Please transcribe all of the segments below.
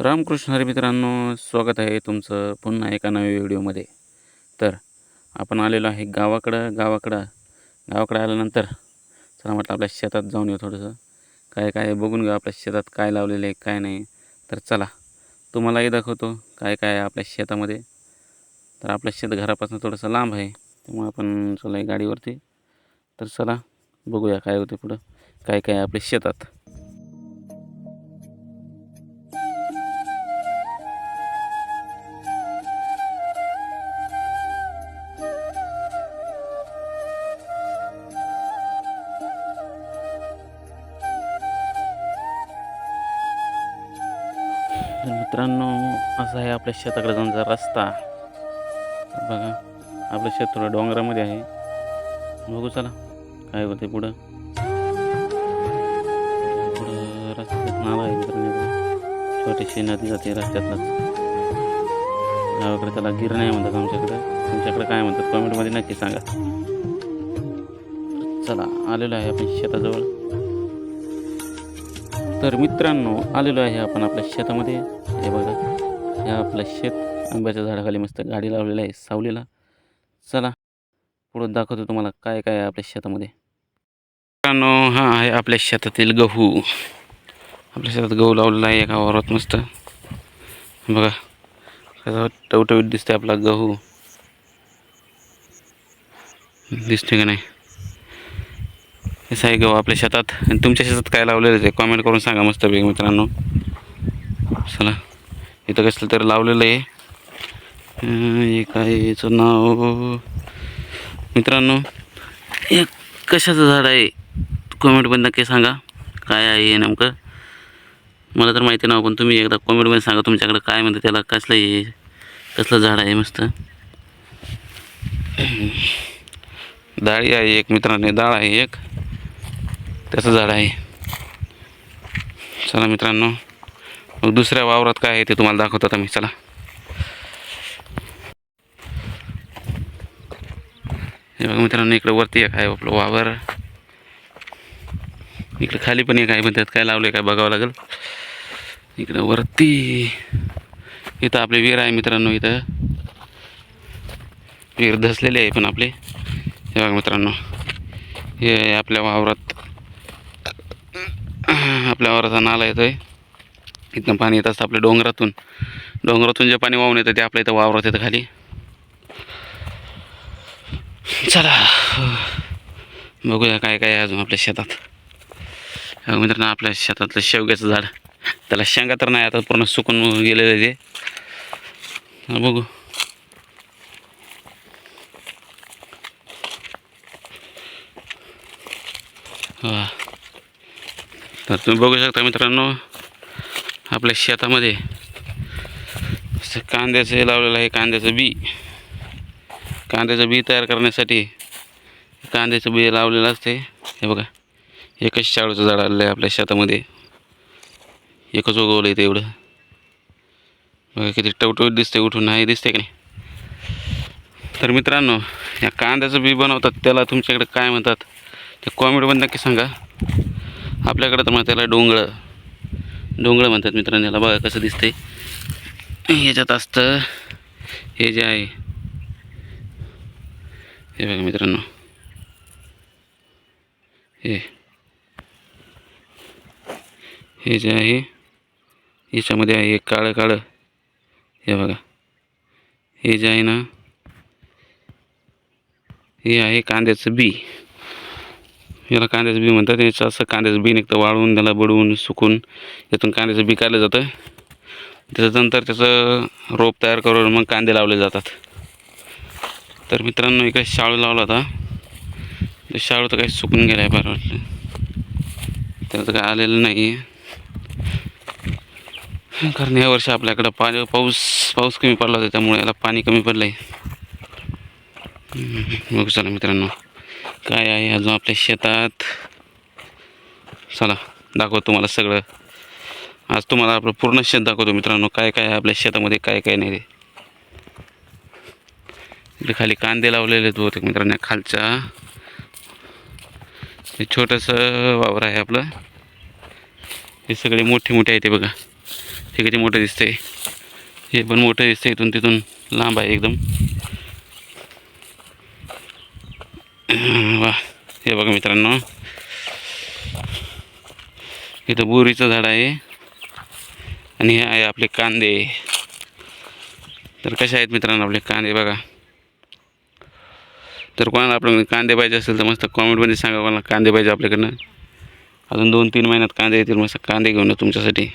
रामकृष्ण हरी मित्रांनो, स्वागत आहे तुमचं पुन्हा एका नव्या व्हिडिओमध्ये. तर आपण आलेलो आहे गावाकडं आल्यानंतर चला म्हटलं आपल्या शेतात जाऊन येऊ. थोडंसं काय काय बघून घेऊ, आपल्या शेतात काय लावलेलं आहे काय नाही. तर चला तुम्हालाही दाखवतो काय काय आहे आपल्या शेतामध्ये. तर आपलं शेत घरापासून थोडंसं लांब आहे, त्यामुळे आपण चला गाडीवरती. तर चला बघूया काय होते पुढं, काय काय आहे आपल्या शेतात. तर मित्रांनो, असा आहे आपल्या शेताकडे जाण्याचा रस्ता. बघा आपलं शेत थोडं डोंगरामध्ये आहे. बघू चला काय होते पुढं. पुढं रस्त्यात नाला आहे मित्रांनो, छोटीशी नदी जाते रस्त्यातलाच. गावाकडे त्याला गिरण्या म्हणतात, आमच्याकडे तुमच्याकडे काय म्हणतात कमेंटमध्ये नक्की सांगा. चला आलेलो आहे आपण शेताजवळ. तर मित्रांनो, आलेलो आहे आपण आपल्या शेतामध्ये. हे बघा, हे आपलं शेत, आंब्याच्या झाडाखाली मस्त गाडी लावलेलं आहे सावलीला. चला पुढं दाखवतो तुम्हाला काय काय आहे आपल्या शेतामध्ये. मित्रांनो, हा आहे आपल्या शेतातील गहू. आपल्या शेतात गहू लावलेला आहे एका वावरात मस्त. बघा कसा टवटवीत दिसते आपला गहू, दिसते का नाही. असं आहे गहू आपल्या शेतात. आणि तुमच्या शेतात काय लावलेलं आहे कॉमेंट करून सांगा मस्त पैकी मित्रांनो. चला इथं कसलं तरी लावलेलं आहे. हे काय याचं नाव मित्रांनो, हे कशाचं झाड आहे कॉमेंटमध्ये नक्की सांगा काय आहे हे नेमकं. मला तर माहिती नाही, पण तुम्ही एकदा कॉमेंटमध्ये सांगा तुमच्याकडे काय म्हणते त्याला, कसलं झाड आहे. मस्त डाळी आहे एक मित्रांनो, डाळ आहे एक, त्याचं झाड आहे. चला मित्रांनो, मग दुसऱ्या वावरात काय आहे ते तुम्हाला दाखवतो आता मी. चला हे बघा मित्रांनो, इकडे वरती एक आहे आपलं वावर, इकडे खाली पण एक आहे, पण त्यात काय लावलं काय बघावं लागेल. इकडे वरती इथं आपले विहीर आहे मित्रांनो, इथं विहीर धसलेले आहे पण आपले. हे बघा मित्रांनो, हे आपल्या वावराचा नाला येतो आहे. इथनं पाणी येत असतं आपल्या डोंगरातून जे पाणी वाहून येतं ते आपल्या इथं वावरात येतं खाली. चला बघूया काय काय आहे अजून आपल्या शेतात. मित्रांनो, आपल्या शेतातलं शेवग्याचं झाड, त्याला शेंगा तर नाही आता, पूर्ण सुकून गेलेलं आहे ते. बघू वा. तर तुम्ही बघू शकता मित्रांनो, आपल्या शेतामध्ये कांद्याचं लावलेलं आहे. कांद्याचं बी तयार करण्यासाठी कांद्याचं बी लावलेलं असते. हे बघा, एकच शाळूचं झाड आलेलं आहे आपल्या शेतामध्ये, एकच उगवलं आहे तेवढं. बघा किती टवटवीत दिसते, उठून नाही दिसते का नाही. तर मित्रांनो, या कांद्याचं बी बनवतात त्याला तुमच्याकडे काय म्हणतात ते कॉमेंटमध्ये नक्की सांगा. आपल्याकडे तर मग त्याला डोंगळं म्हणतात मित्रांनो. याला बघा कसं दिसतंय. ह्याच्यात असतं हे जे आहे, हे बघा मित्रांनो, हे जे आहे याच्यामध्ये आहे एक काळं. हे बघा, हे जे आहे ना, हे आहे कांद्याचं बी. याला कांद्याचं बी म्हणतात. याचं असं कांद्याचं बी निघतं वाळवून, त्याला बडवून सुकून यातून कांद्याचं बी काढलं जातं. त्याच्यानंतर त्याचं रोप तयार करून मग कांदे लावले जातात. तर मित्रांनो, इकडे शाळू लावला होता, ते शाळू तर काही सुकून गेला आहे बरं वाटलं, त्याचं काय आलेलं नाही. कारण यावर्षी आपल्याकडं पाऊस कमी पडला होता, त्यामुळे याला पाणी कमी पडलं आहे. बघू चला मित्रांनो काय आहे अजून आपल्या शेतात. चला दाखवतो तुम्हाला सगळं. आज तुम्हाला आपलं पूर्ण शेत दाखवतो मित्रांनो, काय काय आहे आपल्या शेतामध्ये, काय काय नाही ते. इकडे खाली कांदे लावलेले आहेत बहुतेक मित्रांनो. खालच्या हे छोटंसं वावर आहे आपलं. हे सगळे मोठे आहे ते बघा, हे किती मोठं दिसतंय. हे पण मोठं दिसतंय. इथून तिथून लांब आहे एकदम. वा, हे बघा मित्रांनो, इथं बोरीचं झाड आहे आणि हे आहे आपले कांदे. तर कसे आहेत मित्रांनो आपले कांदे बघा. तर कोणाला आपल्याकडे कांदे पाहिजे असेल तर मस्त कॉमेंटमध्ये सांगा कोणाला कांदे पाहिजे आपल्याकडनं. अजून 2-3 महिन्यात कांदे येतील. मस्त कांदे घेऊन तुमच्यासाठी.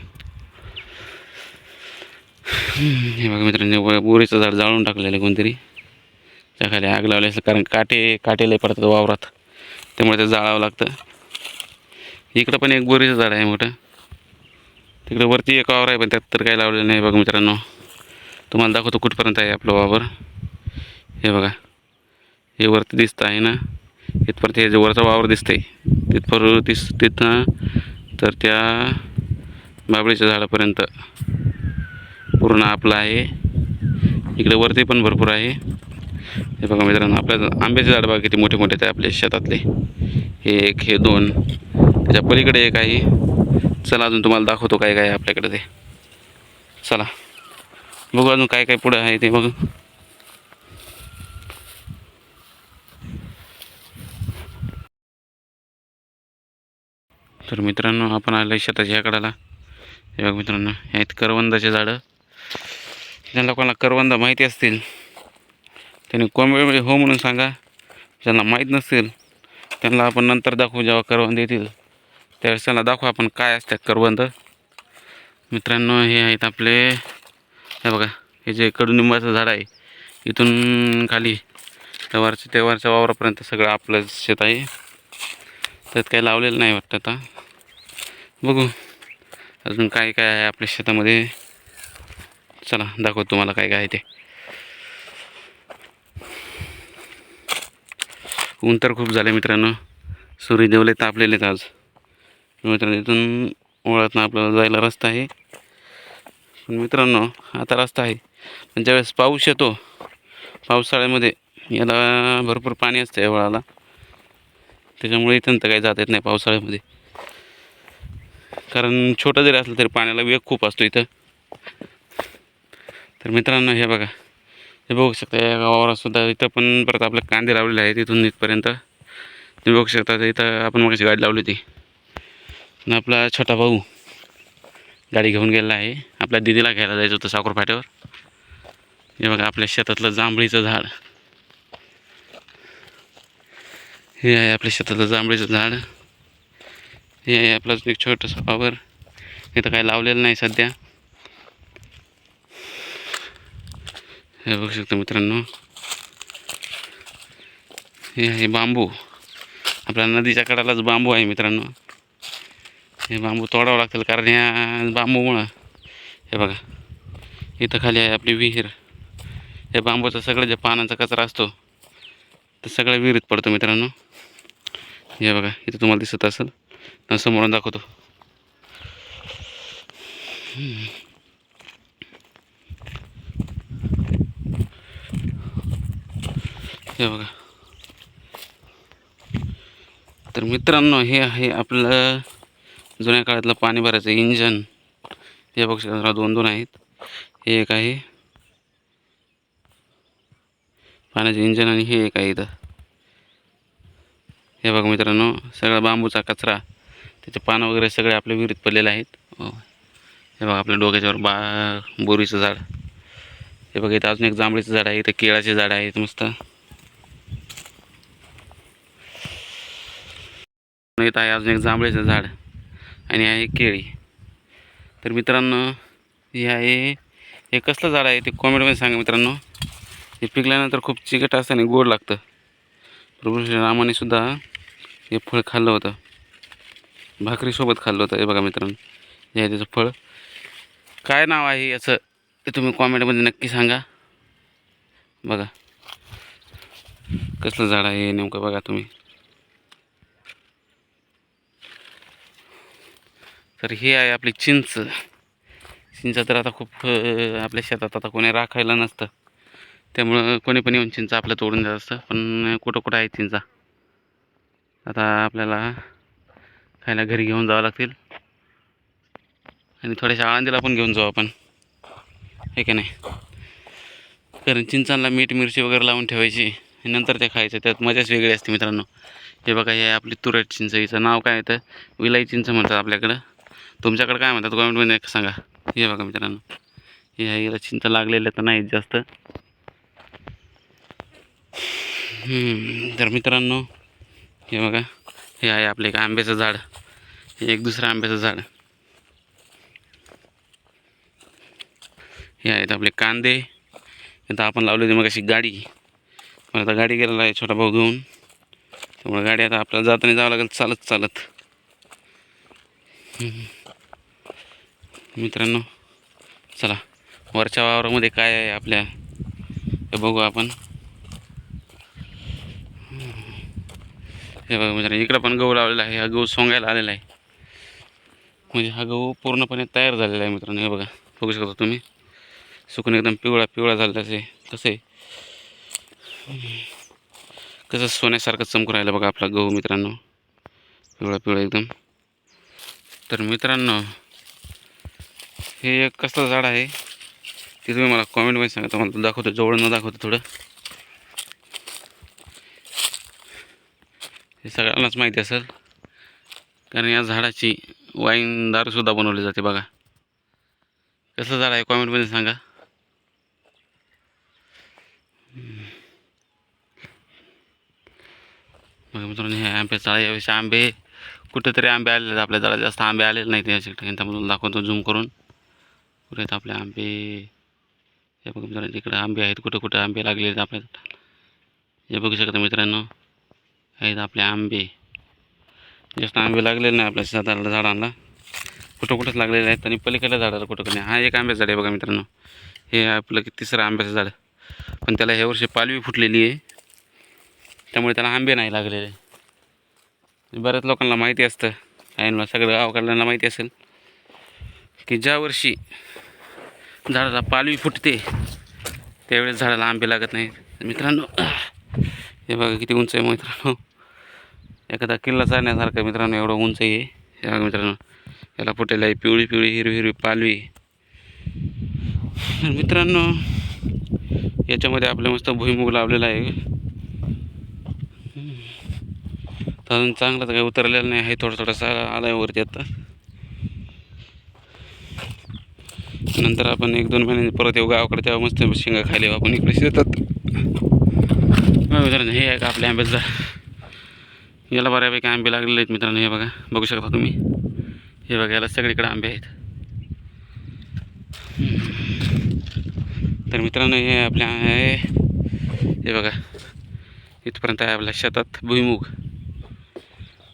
हे बघा मित्रांनो, बोरीचं झाड जाळून टाकलेलं कोणतरी. त्याखाली आग लावली असेल, कारण काटे लय पडतात वावरात, त्यामुळे ते जाळावं लागतं. इकडं पण एक बोरीचं झाड आहे मोठं. तिकडे वरती एक वावर आहे पण त्यात तर काही लावलेलं नाही. बघा मित्रांनो, तुम्हाला दाखवतो कुठपर्यंत आहे आपलं वावर. हे बघा, हे वरती दिसतं आहे ना, इथपर्यंत हे जे वरचा वावर दिसतंय तिथं तर त्या बाबळीच्या झाडापर्यंत पूर्ण आपलं आहे. इकडे वरती पण भरपूर आहे. हे बघा मित्रांनो, आपल्या आंब्याचे झाड बघा किती मोठे मोठे आहेत आपल्या शेतातले. हे एक, हे 2, त्याच्या पलीकडे एक आहे. चला अजून तुम्हाला दाखवतो काय काय आपल्याकडे ते. चला बघू अजून काय काय पुढे आहे ते बघू. तर मित्रांनो, आपण आलो शेताच्या ह्या कडाला. हे बघा मित्रांनो, हे आहेत करवंदाचे झाडं. ज्या लोकांना करवंद माहिती असतील त्यांनी कॉमेंटमध्ये हो म्हणून सांगा. ज्यांना माहीत नसेल त्यांना आपण नंतर दाखवू, जेव्हा करवंद येतील त्यावेळेस त्यांना दाखवू आपण काय असतात करवंद. मित्रांनो, हे आहेत आपले, हे बघा, हे जे कडुनिंबाचं झाड आहे, इथून खाली त्या वरच्या वावरापर्यंत सगळं आपलं शेत आहे. त्यात काही लावलेलं नाही वाटतं. आता बघू अजून काय काय आहे आपल्या शेतामध्ये. चला दाखवतो तुम्हाला काय काय आहे ते. ऊन तर खूप झालं मित्रांनो, सूर्यदेवले तापलेलेत आज. मित्रांनो, इथून ओळखनं आपल्याला जायला रस्ता आहे. पण मित्रांनो, आता रस्ता आहे पण ज्यावेळेस पाऊस येतो, पावसाळ्यामध्ये याला भरपूर पाणी असतं या वळाला, त्याच्यामुळे इथं तर काही जात येत नाही पावसाळ्यामध्ये. कारण छोटं जरी असलं तरी पाण्याला वेग खूप असतो इथं. तर मित्रांनो, हे बघा, हे बघू शकता या गावावरसुद्धा इथं पण परत आपलं कांदे लावलेले आहेत. इथून इथपर्यंत तुम्ही बघू शकता. इथं आपण मगाशी गाडी लावली होती आणि आपला छोटा भाऊ गाडी घेऊन गेलेला आहे. आपल्या दिदीला घ्यायला जायचं होतं साखर फाट्यावर. हे बघा आपल्या शेतातलं जांभळीचं झाड. हे आहे आपल्या शेतातलं जांभळीचं झाड. हे आहे आपलं एक छोटंसं वावर. इथं काही लावलेलं नाही सध्या. हे बघू शकता मित्रांनो, हे आहे बांबू. आपल्या नदीच्या कडालाच बांबू आहे मित्रांनो. हे बांबू तोडावं लागतील कारण ह्या बांबूमुळं, हे बघा, इथं खाली आहे आपली विहीर. हे बांबूचं सगळं जे पानांचा कचरा असतो ते सगळं विहिरीत पडतो मित्रांनो. हे बघा, इथं तुम्हाला दिसत असेल, समोरून दाखवतो. हे बघा. तर मित्रांनो, हे आहे आपलं जुन्या काळातलं पाणी भरायचं इंजन. हे बघू शकता 2-2 आहेत. हे एक आहे पाण्याचं इंजन आणि हे एक आहे इथं. हे बघा मित्रांनो, सगळा बांबूचा कचरा, त्याचे पानं वगैरे सगळे आपल्या विहिरीत पडलेले आहेत. हे बघा आपल्या डोक्याच्यावर बोरीचं झाड. हे बघा, इथं अजून एक जांभळीचं झाड आहे. इथं केळाचे झाड आहेत मस्त. इथं आहे अजून एक जांभळीचं झाड आणि आहे केळी. तर मित्रांनो, हे आहे, हे कसलं झाड आहे ते कॉमेंटमध्ये सांगा मित्रांनो. हे पिकल्यानंतर खूप चिकट असतं आणि गोड लागतं. प्रभू श्रीरामाने सुद्धा हे फळ खाल्लं होतं, भाकरीसोबत खाल्लं होतं. हे बघा मित्रांनो, हे आहे त्याचं फळ. काय नाव आहे याचं ते तुम्ही कॉमेंटमध्ये नक्की सांगा. बघा कसलं झाड आहे नेमकं, बघा तुम्ही. तर हे आहे आपली चिंच. चिंच तर आता खूप आपल्या शेतात आता कोणी राखायला नसतं, त्यामुळं कोणी पण येऊन चिंच आपलं तोडून देत असतं. पण कुठं कुठं आहे चिंचा, आता आपल्याला खायला घरी घेऊन जावं लागतील. आणि थोड्याशा आळंदीला पण घेऊन जाऊ आपण, हे की नाही. कारण चिंचांना मीठ मिरची वगैरे लावून ठेवायची आणि नंतर ते खायचं, त्यात मजाच वेगळी असते मित्रांनो. हे बघा, हे आपली तुरट चिंच, हिचं नाव काय येतं, विलाई चिंच म्हणतात आपल्याकडं. तुमच्याकडे काय म्हणतात कमेंटमध्ये सांगा. हे बघा मित्रांनो, हे हिला चिंच लागलेलं तर नाहीत जास्त. तर मित्रांनो हे बघा, हे आहे आपले एक आंब्याचं झाड, हे एक दुसरं आंब्याचं झाड. हे आहेत आपले कांदे. इथं आपण लावली होती मग अशी गाडी, पण आता गाडी गेलेला आहे छोटा भाऊ घेऊन, त्यामुळे गाडी आता आपल्याला जाताना जावं लागेल चालत चालत. मित्रांनो चला, वरच्या वावरामध्ये काय आहे आपल्या हे बघू आपण. हे बघा मित्रांनो, इकडं पण गहू लावलेला आहे. हा गहू सोंगायला आलेला आहे, म्हणजे हा गहू पूर्णपणे तयार झालेला आहे मित्रांनो. हे बघा, बघू शकता तुम्ही, सुकून एकदम पिवळा पिवळा झालेला आहे. कसं आहे, कसं सोन्यासारखं चमकून राहिलं बघा आपला गहू मित्रांनो, पिवळा पिवळा एकदम. तर मित्रांनो हे एक कसलं झाड आहे ते तुम्ही मला कॉमेंटमध्ये सांगा. तुम्हाला दाखवतो, जवळ न दाखवतो थोडं. हे सगळ्यांनाच माहिती असेल, कारण या झाडाची वाईन दारूसुद्धा बनवली जाते. बघा कसं झाड आहे, कॉमेंटमध्ये सांगा. बघा मित्रांनो, हे आंब्याचा यावेळी आंबे कुठेतरी आंबे आलेले आहेत आपल्या झाडाला, जास्त आंबे आलेले नाहीत या ठिकाणी. त्यामधून दाखवतो झूम करून, कुठे आहेत आपले आंबे. हे बघा मित्रांनो, तिकडे आंबे आहेत, कुठं कुठं आंबे लागलेले आहेत आपल्या. हे बघू शकता मित्रांनो, आहेत आपले आंबे. जास्त आंबे लागलेले नाही आपल्या झाडांना, कुठं कुठंच लागलेले आहेत. आणि पलीकडल्या झाडाला कुठं कुठे. हा एक आंब्याचं झाड आहे बघा मित्रांनो, हे आपलं तिसरं आंब्याचं झाड, पण त्याला ह्या वर्षी पालवी फुटलेली आहे, त्यामुळे त्याला आंबे नाही लागलेले. बऱ्याच लोकांना माहिती असतं, काहींना, सगळं गावाकडल्यांना माहिती असेल की ज्या वर्षी झाडाला पालवी फुटते त्यावेळेस झाडाला आंबे लागत नाही. मित्रांनो हे बघा किती उंच आहे मित्रांनो, एखादा किल्ला चढण्यासारखं मित्रांनो, एवढं उंच आहे. हे बघा मित्रांनो, याला फुटेल आहे पिवळी पिवळी हिरवी हिरवी पालवी. मित्रांनो याच्यामध्ये आपलं मस्त भुईमुग लावलेला आहे. अजून चांगलं तर काही उतरलेलं नाही आहे, थोडं थोडंसं आलाय वरती आता. नंतर आपण 1-2 महिने परत येऊ गावाकडे, तेव्हा मस्त शेंगा खायला आपण इकडे शेतात. मित्रांनो हे आहे का आपल्या आंब्याचं झाड, याला बऱ्यापैकी आंबे लागलेले आहेत मित्रांनो. हे बघा, बघू शकता तुम्ही, हे बघा याला सगळीकडे आंबे आहेत. तर मित्रांनो हे आपल्या आहे, हे बघा इथपर्यंत आहे आपल्या शेतात भुईमुग.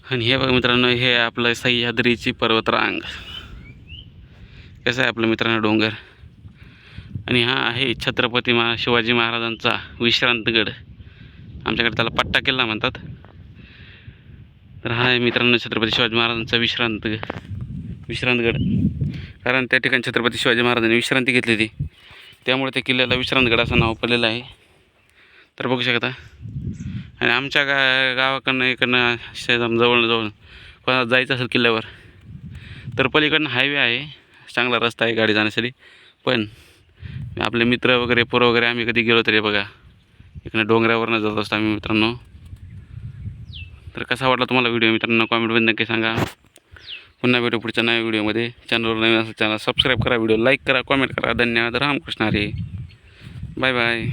आणि हे बघा मित्रांनो, हे आपलं सह्याद्रीची पर्वतरांग. कसं आहे आपलं मित्रांनो डोंगर. आणि हा आहे छत्रपती शिवाजी महाराजांचा विश्रांतगड, आमच्याकडे त्याला पट्टा किल्ला म्हणतात. तर हा आहे मित्रांनो छत्रपती शिवाजी महाराजांचा विश्रांतगड, कारण त्या ठिकाणी छत्रपती शिवाजी महाराजांनी विश्रांती घेतली होती, त्यामुळे त्या किल्ल्याला विश्रांतगड असं नाव पडलेलं आहे. तर बघू शकता. आणि आमच्या गावाकडनं इकडनं जवळ कोणाला जायचं असेल किल्ल्यावर तर पलीकडनं हायवे आहे, चांगला रस्ता आहे गाडी जाण्यासाठी. पण आपले मित्र वगैरे पोरं वगैरे आम्ही कधी गेलो तरी बघा इकडनं डोंगरावरनं जात असतो आम्ही मित्रांनो. तर कसा वाटला तुम्हाला व्हिडिओ मित्रांनो, कॉमेंटमध्ये नक्की सांगा. पुन्हा भेटू पुढच्या नव्या व्हिडिओमध्ये. चॅनलवर नवीन असेल चॅनल सबस्क्राईब करा, व्हिडिओ लाईक करा, कॉमेंट करा. धन्यवाद. रामकृष्ण हरी. Bye bye.